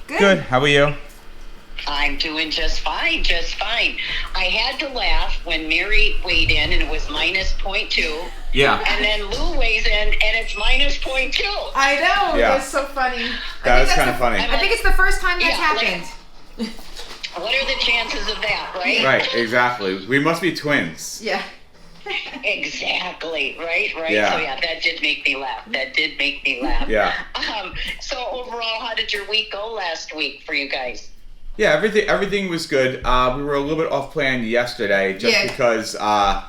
Good. How are you? I'm doing just fine, just fine. I had to laugh when Mary weighed in and it was minus 0.2. Yeah. And then Lou weighs in and it's minus 0.2. I know. Yeah. That's so funny. That was kind of funny. I think it's the first time that's Yeah, happened. What are the chances of that, right? Right, exactly. We must be twins. Yeah. Exactly, right? Yeah. So yeah, that did make me laugh. Yeah. So overall, how did your week go last week for you guys? Yeah, everything was good. We were a little bit off plan yesterday just because...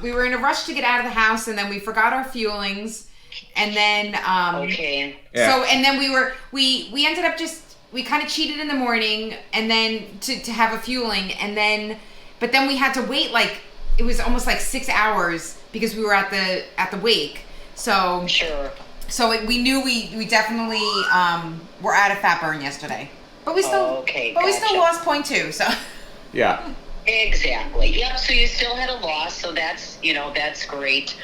we were in a rush to get out of the house, and then we forgot our fuelings, and then... Okay. Yeah. So, and then we ended up we kind of cheated in the morning, and then to have a fueling, but then we had to wait it was almost 6 hours because we were at the wake. So... Sure. So we knew we definitely were out of fat burn yesterday. But we still, we still lost 0.2. So Yeah. Exactly. Yep. So you still had a loss. So that's great.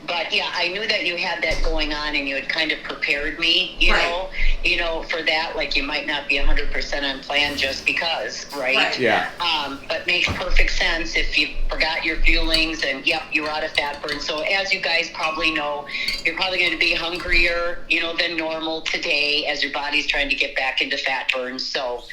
But yeah, I knew that you had that going on, and you had kind of prepared me, you know, for that. Like you might not be 100% on plan just because, right? Yeah. But makes perfect sense if you forgot your fuelings and you were out of fat burn. So as you guys probably know, you're probably going to be hungrier, than normal today as your body's trying to get back into fat burn. So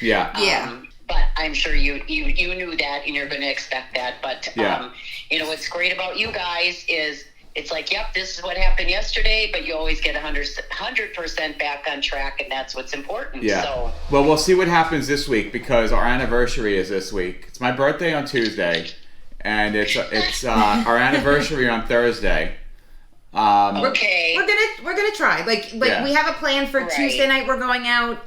but I'm sure you knew that, and you're going to expect that. But what's great about you guys is it's this is what happened yesterday, but you always get 100% back on track, and that's what's important. Yeah. So. Well, we'll see what happens this week because our anniversary is this week. It's my birthday on Tuesday, and it's our anniversary on Thursday. Okay. We're gonna try. We have a plan for Tuesday night. We're going out.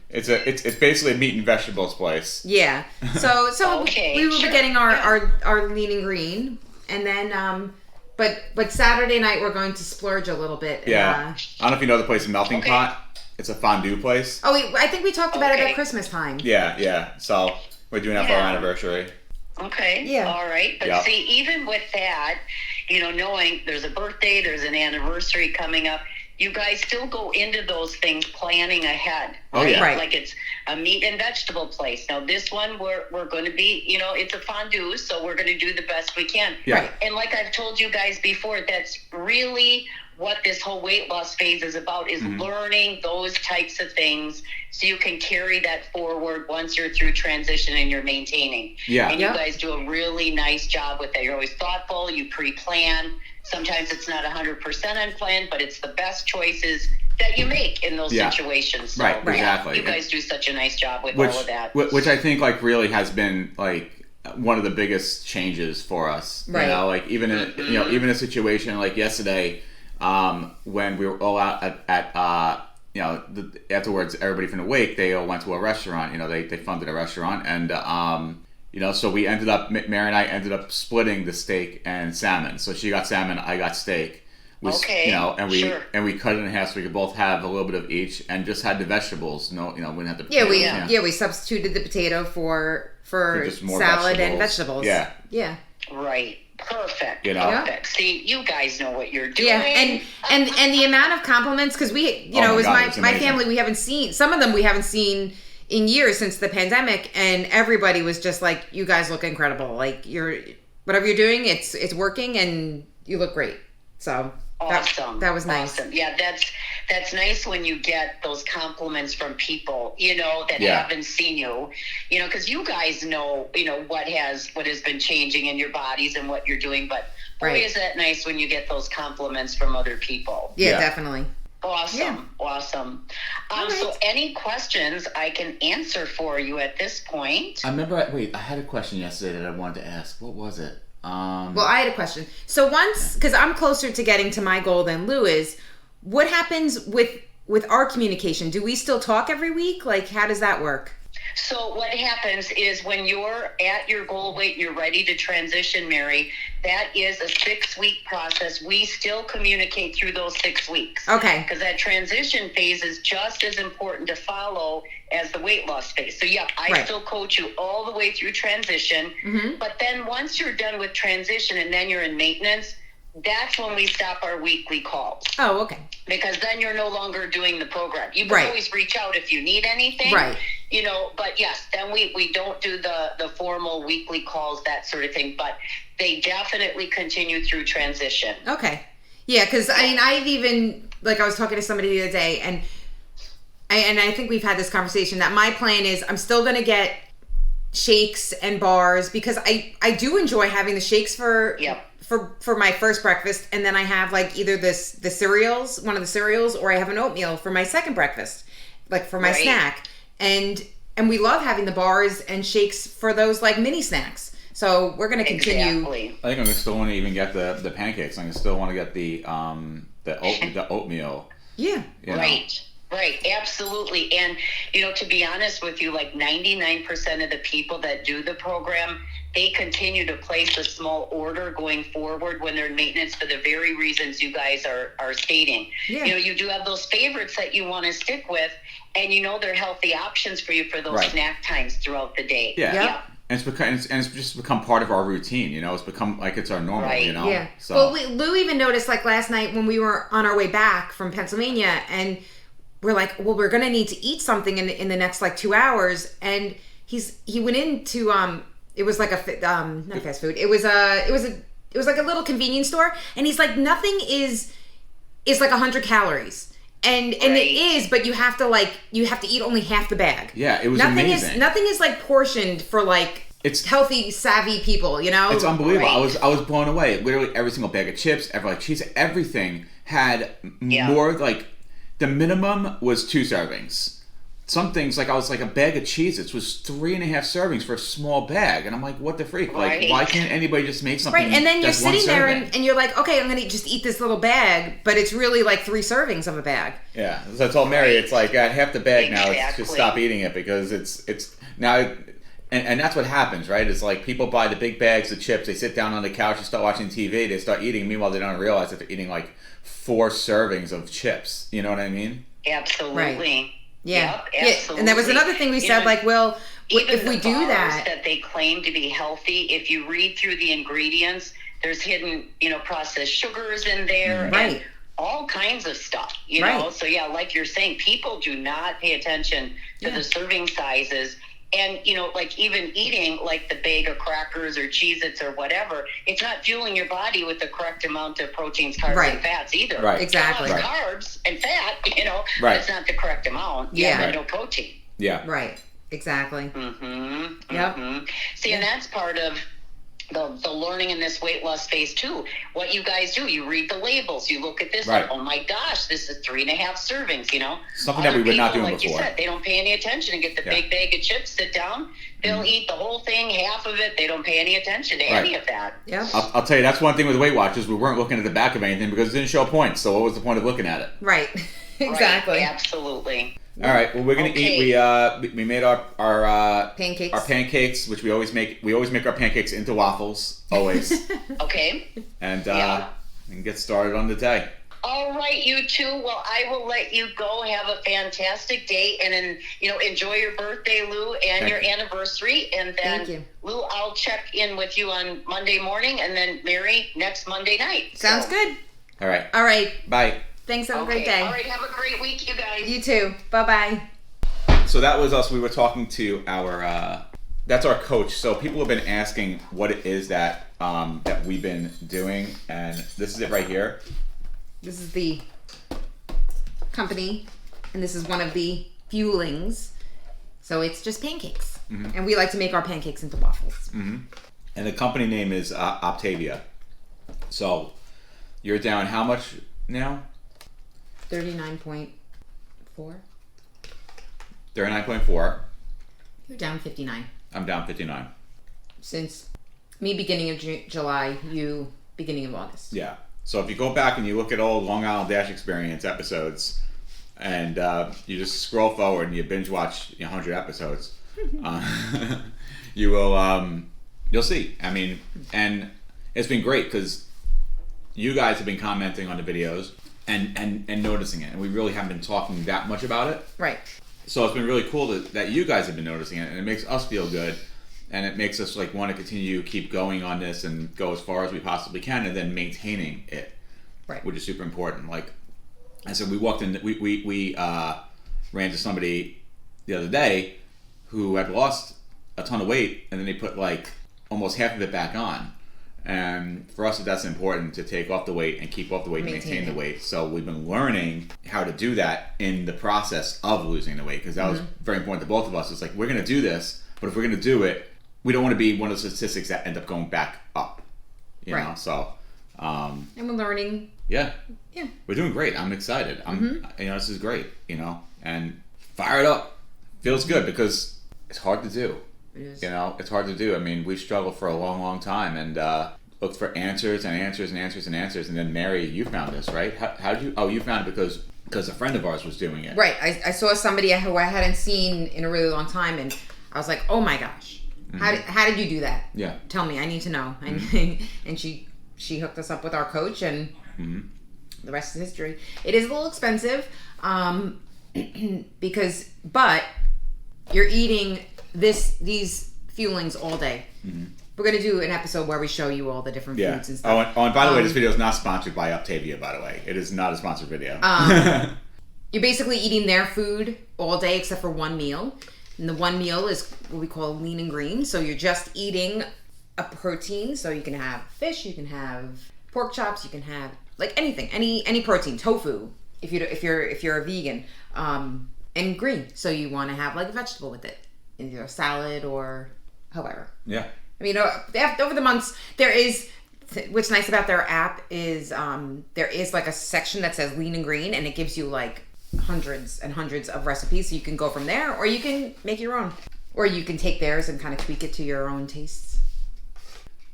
It's basically a meat and vegetables place. Yeah. So we will be getting Yeah. our lean and green, and then but Saturday night we're going to splurge a little bit. Yeah. I don't know if you know the place Melting Pot. It's a fondue place. Oh, I think we talked about it at Christmas time. Yeah. So we're doing that for our anniversary. Okay. Yeah. All right. But see, even with that, knowing there's a birthday, there's an anniversary coming up, you guys still go into those things planning ahead. Oh, yeah. Right. Like it's a meat and vegetable place. Now, this one, we're going to be, it's a fondue, so we're going to do the best we can. Yeah. Right. And like I've told you guys before, that's really what this whole weight loss phase is about, is learning those types of things so you can carry that forward once you're through transition and you're maintaining. Yeah. And you guys do a really nice job with that. You're always thoughtful. You pre-plan. Sometimes it's not 100% unplanned, but it's the best choices that you make in those situations. So, Right, exactly. You guys do such a nice job with all of that. Which I think really has been one of the biggest changes for us. Right. Even in even a situation like yesterday, when we were all out at afterwards, everybody from the wake, they all went to a restaurant. They funded a restaurant, and so we ended up, Mary and I ended up splitting the steak and salmon. So she got salmon, I got steak. And we cut it in half so we could both have a little bit of each, and just had the vegetables. We didn't have the we substituted the potato for just more salad vegetables. and vegetables. Yeah. Right. Perfect. Perfect. Yeah. See, you guys know what you're doing. Yeah, and the amount of compliments, because we, Oh it was God, my family, we haven't seen, some of them we haven't seen in years since the pandemic, and everybody was just like, you guys look incredible. Like, whatever you're doing, it's working, and you look great. So awesome. That was nice. Awesome. Yeah, that's nice when you get those compliments from people, that haven't seen you, because you guys know, what has been changing in your bodies and what you're doing. But boy, is that nice when you get those compliments from other people. Yeah. Definitely. Awesome. Yeah. Awesome. Right. So any questions I can answer for you at this point? I remember, I had a question yesterday that I wanted to ask. What was it? Well, I had a question. So once, because I'm closer to getting to my goal than Lou is, what happens with our communication? Do we still talk every week? Like, how does that work? So what happens is when you're at your goal weight, you're ready to transition, Mary, that is a 6-week process. We still communicate through those 6 weeks. Okay. Because that transition phase is just as important to follow as the weight loss phase. So I still coach you all the way through transition. But then once you're done with transition and then you're in maintenance, That's when we stop our weekly calls. Oh, okay. Because then you're no longer doing the program. You can Right. always reach out if you need anything. Right. You know, but yes, then we don't do the formal weekly calls, that sort of thing. But they definitely continue through transition. Okay. Yeah, because I mean, I've even, like, I was talking to somebody the other day, and I think we've had this conversation that my plan is I'm still going to get shakes and bars, because I do enjoy having the shakes for my first breakfast, and then I have like either the cereals, one of the cereals, or I have an oatmeal for my second breakfast, like for my snack. And we love having the bars and shakes for those like mini snacks. So we're going to continue. Exactly. I think I'm still want to even get the pancakes. I still want to get the oatmeal. Yeah. You know? Right, absolutely. And, you know, to be honest with you, like 99% of the people that do the program, they continue to place a small order going forward when they're in maintenance for the very reasons you guys are stating. Yeah. You know, you do have those favorites that you want to stick with, and you know they're healthy options for you for those snack times throughout the day. Yeah. And it's just become part of our routine, you know. It's become like it's our normal, you know. Yeah. So. Well, Lou even noticed like last night when we were on our way back from Pennsylvania, and we're like, well, we're gonna need to eat something in the next like 2 hours, and he went into it was like a not fast food, it was like a little convenience store, and he's like, nothing is like 100 calories. And it is, but you have to eat only half the bag. Yeah, it was amazing. Nothing is like portioned for like it's healthy, savvy people, you know? It's unbelievable. I was blown away. Literally every single bag of chips, every like cheese, everything had more, like the minimum was 2 servings. Some things, like I was like a bag of Cheez-Its was 3.5 servings for a small bag, and I'm like, what the freak? Like, why can't anybody just make something? Right, and then you're sitting there and you're like, okay, I'm gonna just eat this little bag, but it's really like 3 servings of a bag. Yeah, so I told Mary, it's like half the bag now. It's just stop eating it, because it's now, and that's what happens, right? It's like people buy the big bags of chips, they sit down on the couch and start watching TV, they start eating. Meanwhile, they don't realize that they're eating like 4 servings of chips. You know what I mean? Absolutely. Right. Yeah. Yep, absolutely. And that was another thing we said, like, well, if we do that they claim to be healthy, if you read through the ingredients, there's hidden, you know, processed sugars in there, and all kinds of stuff, you know. So yeah, like you're saying, people do not pay attention to the serving sizes. And, you know, like even eating like the bag of crackers or Cheez-Its or whatever, it's not fueling your body with the correct amount of proteins, carbs, and fats either. Right. Exactly. It's carbs and fat, you know, but it's not the correct amount. But no protein. Yeah. Right. Exactly. Mm-hmm. Yep. Mm-hmm. See, and that's part of the learning in this weight loss phase too. What you guys do, you read the labels, you look at this, like, oh my gosh, this is 3.5 servings, you know. Something that we were not doing like before. You said, they don't pay any attention and get the big bag of chips, sit down, they'll eat the whole thing, half of it, they don't pay any attention to any of that. Yeah. I'll tell you, that's one thing with Weight Watchers, we weren't looking at the back of anything because it didn't show points, so what was the point of looking at it? Right. Exactly. Right. Absolutely. All right. Well, we're gonna eat. We made our pancakes. Our pancakes, which we always make. We always make our pancakes into waffles, always. Okay. And get started on the day. All right, you two. Well, I will let you go. Have a fantastic day, and enjoy your birthday, Lou, and your anniversary. And then, thank you. Lou, I'll check in with you on Monday morning, and then Mary next Monday night. Sounds good. All right. All right. Bye. Thanks. Have a great day. All right. Have a great week, you guys. You too. Bye-bye. So that was us. We were talking to our. That's our coach. So people have been asking what it is that we've been doing, and this is it right here. This is the company, and this is one of the fuelings. So it's just pancakes, and we like to make our pancakes into waffles. Mm-hmm. And the company name is Optavia. So you're down how much now? 39.4. 39.4. You're down 59. I'm down 59. Since me beginning of July, you beginning of August. Yeah. So if you go back and you look at old Long Island Dash Experience episodes, and you just scroll forward and you binge watch 100 episodes, you will you'll see. I mean, and it's been great because you guys have been commenting on the videos and noticing it, and we really haven't been talking that much about it. Right. So it's been really cool that you guys have been noticing it, and it makes us feel good. and it makes us like want to continue keep going on this and go as far as we possibly can, and then maintaining it, Right. which is super important. Like I said, we walked in, we ran to somebody the other day who had lost a ton of weight, and then they put like almost half of it back on. And for us, that's important to take off the weight and keep off the weight and maintain the weight. So we've been learning how to do that in the process of losing the weight, because that was very important to both of us. It's like, we're going to do this, but if we're going to do it, we don't want to be one of the statistics that end up going back up. You know? So, and we're learning. Yeah. Yeah. We're doing great. I'm excited. This is great, and fire it up. Feels good because it's hard to do. It is. It's hard to do. I mean, we struggled for a long, long time and looked for answers and answers and answers and answers. And then, Mary, you found this, right? How did you? Oh, you found it because a friend of ours was doing it. Right. I saw somebody who I hadn't seen in a really long time, and I was like, oh my gosh, how did you do that? Yeah. Tell me. I need to know. And she hooked us up with our coach, and the rest is history. It is a little expensive, but you're eating these fuelings all day. We're going to do an episode where we show you all the different foods and stuff. Oh, and by the way, this video is not sponsored by Uptavia, by the way. It is not a sponsored video. You're basically eating their food all day except for one meal. And the one meal is what we call lean and green. So you're just eating a protein. So you can have fish, you can have pork chops, you can have like anything, any protein, tofu, if you're a vegan, and green. So you want to have like a vegetable with it, either a salad or however. Yeah. I mean, over the months, there is, what's nice about their app is there is like a section that says lean and green, and it gives you like hundreds and hundreds of recipes. So you can go from there, or you can make your own, or you can take theirs and kind of tweak it to your own tastes.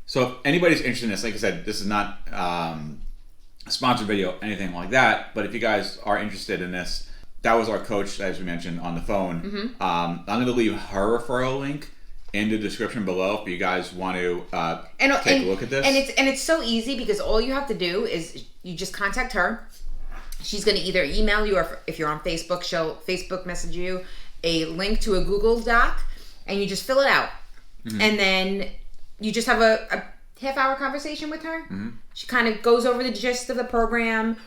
So if anybody's interested in this, like I said, this is not a sponsored video, anything like that. But if you guys are interested in this, that was our coach, as we mentioned, on the phone. I'm going to leave her referral link in the description below if you guys want to take a look at this. And it's so easy because all you have to do is you just contact her. She's going to either email you, or if you're on Facebook, she'll Facebook message you a link to a Google Doc, and you just fill it out. And then you just have a half-hour conversation with her. She kind of goes over the gist of the program.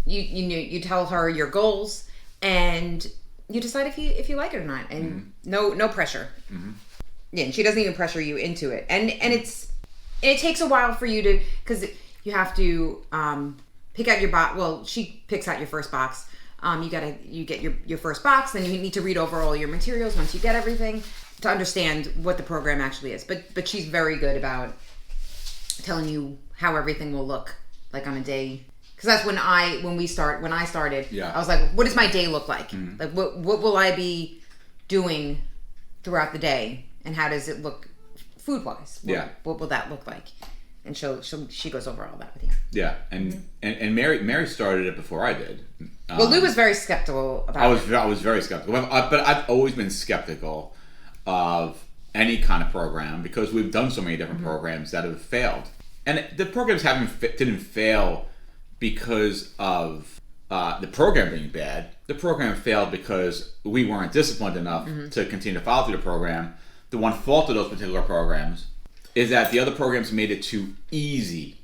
You tell her your goals, and you decide if you like it or not, and no pressure. Yeah, and she doesn't even pressure you into it, and it takes a while for you to, because you have to pick out your box. Well, she picks out your first box. You get your first box, then you need to read over all your materials once you get everything to understand what the program actually is. But she's very good about telling you how everything will look like on a day. Because that's when I started. Yeah. I was like, what does my day look like? Like, what will I be doing throughout the day, and how does it look food wise? What will that look like? And she goes over all that with you. Yeah, and Mary started it before I did. Well, Lou was very skeptical about it. I was very skeptical, but I've always been skeptical of any kind of program because we've done so many different programs that have failed, and the programs didn't fail because of the program being bad. The program failed because we weren't disciplined enough to continue to follow through the program. The one fault of those particular programs is that the other programs made it too easy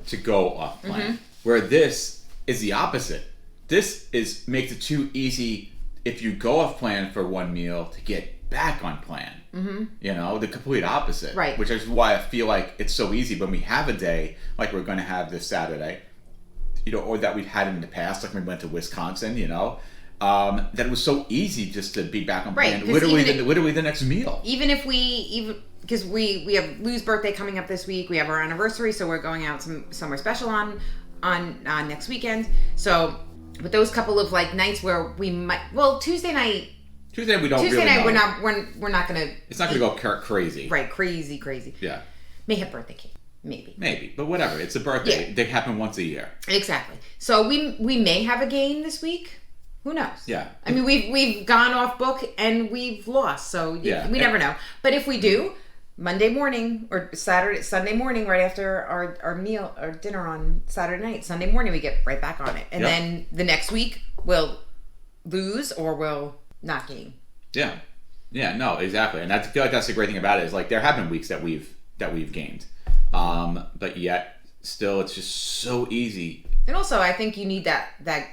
to go off plan. Where this is the opposite. This makes it too easy if you go off plan for one meal to get back on plan. The complete opposite. Right. Which is why I feel like it's so easy when we have a day like we're going to have this Saturday, or that we've had in the past, like when we went to Wisconsin, that it was so easy just to be back on plan. Literally the next meal. Even if because we have Lou's birthday coming up this week. We have our anniversary, so we're going out somewhere special on next weekend. So, with those couple of like nights where we might, Tuesday night we don't. Tuesday really night know. we're not gonna. It's not gonna go crazy. Right, crazy. Yeah. May have birthday cake, maybe, but whatever. It's a birthday. Yeah. They happen once a year. Exactly. So we may have a game this week. Who knows? Yeah. I mean, we've gone off book and we've lost, so we never know. But if we do, Monday morning or Sunday morning, right after our meal or dinner on Saturday night, Sunday morning we get right back on it, and then the next week we'll lose or we'll not game. Yeah. Yeah, no, exactly, and I feel like that's the great thing about it is like there have been weeks that we've gained, but yet still it's just so easy. And also, I think you need that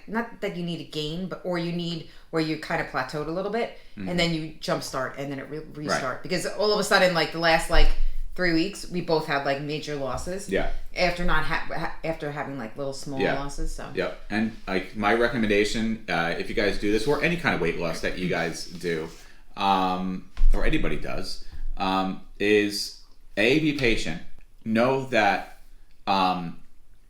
not that you need a gain, but or you need where you kind of plateaued a little bit, and then you jumpstart, and then it restart. Right. Because all of a sudden, like the last 3 weeks, we both had like major losses. Yeah. After not after having like little small losses. So. Yep. And like my recommendation, if you guys do this or any kind of weight loss that you guys do, or anybody does, is be patient. Know that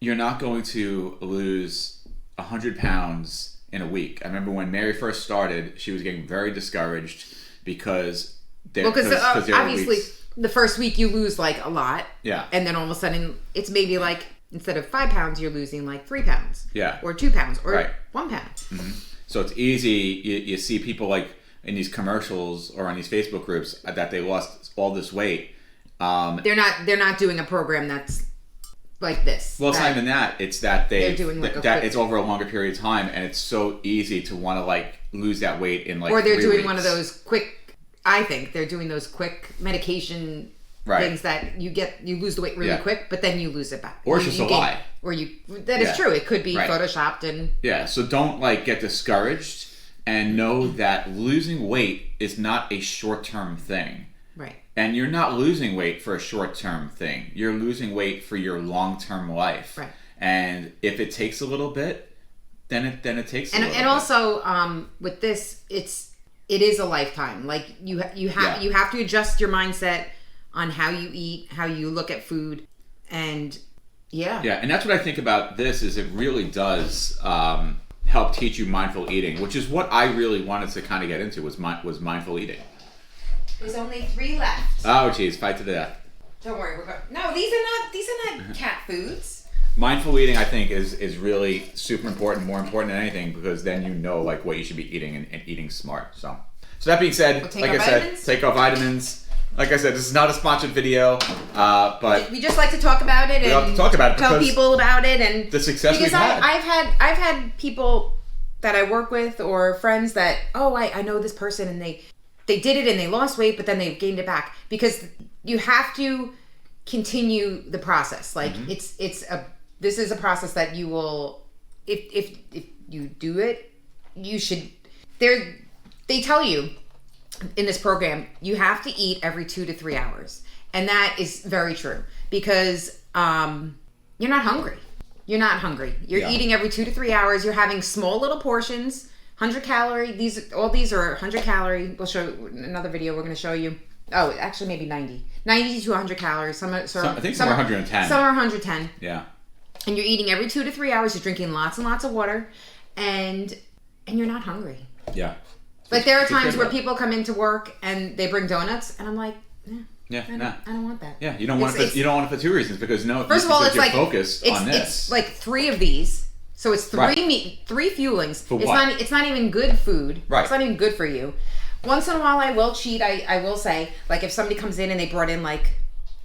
you're not going to lose 100 pounds in a week. I remember when Mary first started, she was getting very discouraged because obviously the first week you lose like a lot. Yeah. And then all of a sudden it's maybe like instead of 5 pounds, you're losing like 3 pounds. Yeah. Or 2 pounds or right. 1 pound. Mm-hmm. So it's easy. You see people like in these commercials or on these Facebook groups that they lost all this weight. They're not doing a program that's like this. Well, it's not even that. It's that they're doing like it's over a longer period of time, and it's so easy to want to like lose that weight in like. Or they're 3 doing weeks. one of those quick. I think they're doing those quick medication things that you lose the weight really quick, but then you lose it back. Or it's just a lie. Or that is true. It could be photoshopped and. Yeah. So don't like get discouraged, and know that losing weight is not a short-term thing. Right. And you're not losing weight for a short-term thing. You're losing weight for your long-term life. Right. And if it takes a little bit, then it takes a little bit. And also with this, it is a lifetime. Like you have to adjust your mindset on how you eat, how you look at food, and yeah. And that's what I think about this is it really does help teach you mindful eating, which is what I really wanted to kind of get into was mindful eating. There's only 3 left. Oh, geez, fight to the death. Don't worry, we're going. No, these are not cat foods. Mindful eating, I think, is really super important, more important than anything, because then you know like what you should be eating and eating smart. So that being said, take our vitamins. Like I said, this is not a sponsored video, but we just like to talk about it and tell people about it and the success we've had. I've had people that I work with or friends that I know this person and they did it and they lost weight, but then they gained it back because you have to continue the process. Like this is a process that you will, if you do it, you should. They tell you in this program you have to eat every 2 to 3 hours, and that is very true because you're not hungry. You're not hungry. You're eating every 2 to 3 hours. You're having small little portions. 100 calorie. These are 100 calorie. We'll show another video. We're going to show you. Oh, actually, maybe 90 to 100 calories. I think some are 110. Some are 110. Yeah. And you're eating every 2 to 3 hours. You're drinking lots and lots of water, and you're not hungry. Yeah. Like there are times where people come into work and they bring donuts, and I'm like, I don't want that. Yeah, you don't want it for 2 reasons because first of all, it's you're like focused on this. It's like 3 of these. So it's 3 fuelings. For what? It's not even good food. Right. It's not even good for you. Once in a while I will cheat. I will say, like if somebody comes in and they brought in like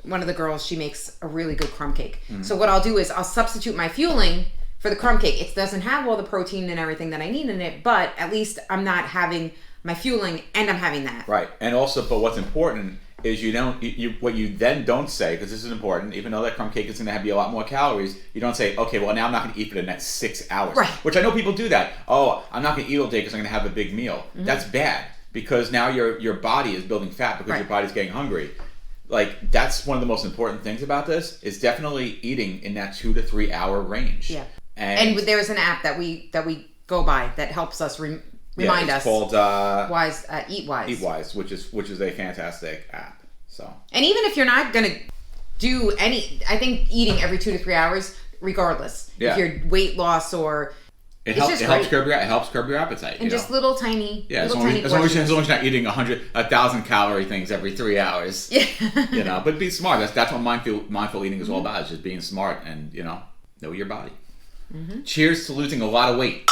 one of the girls, she makes a really good crumb cake. So what I'll do is I'll substitute my fueling for the crumb cake. It doesn't have all the protein and everything that I need in it, but at least I'm not having my fueling and I'm having that. Right. And also, but what's important is what you then don't say, because this is important, even though that crumb cake is going to have a lot more calories, you don't say, okay, well now I'm not going to eat for the next 6 hours. Right. Which I know people do that. Oh, I'm not going to eat all day because I'm going to have a big meal. That's bad because now your body is building fat because your body's getting hungry. Like that's one of the most important things about this is definitely eating in that 2 to 3 hour range. Yeah. And there's an app that we go by that helps us remind us. It's called Eat Wise. Eat Wise, which is a fantastic app. So. And even if you're not gonna do I think eating every 2 to 3 hours, regardless, if you're weight loss or it helps curb your appetite. And just little tiny as long as you're not eating 1,000 calorie things every 3 hours. Yeah. But be smart. That's what mindful eating is all about. Is just being smart and know your body. Cheers to losing a lot of weight.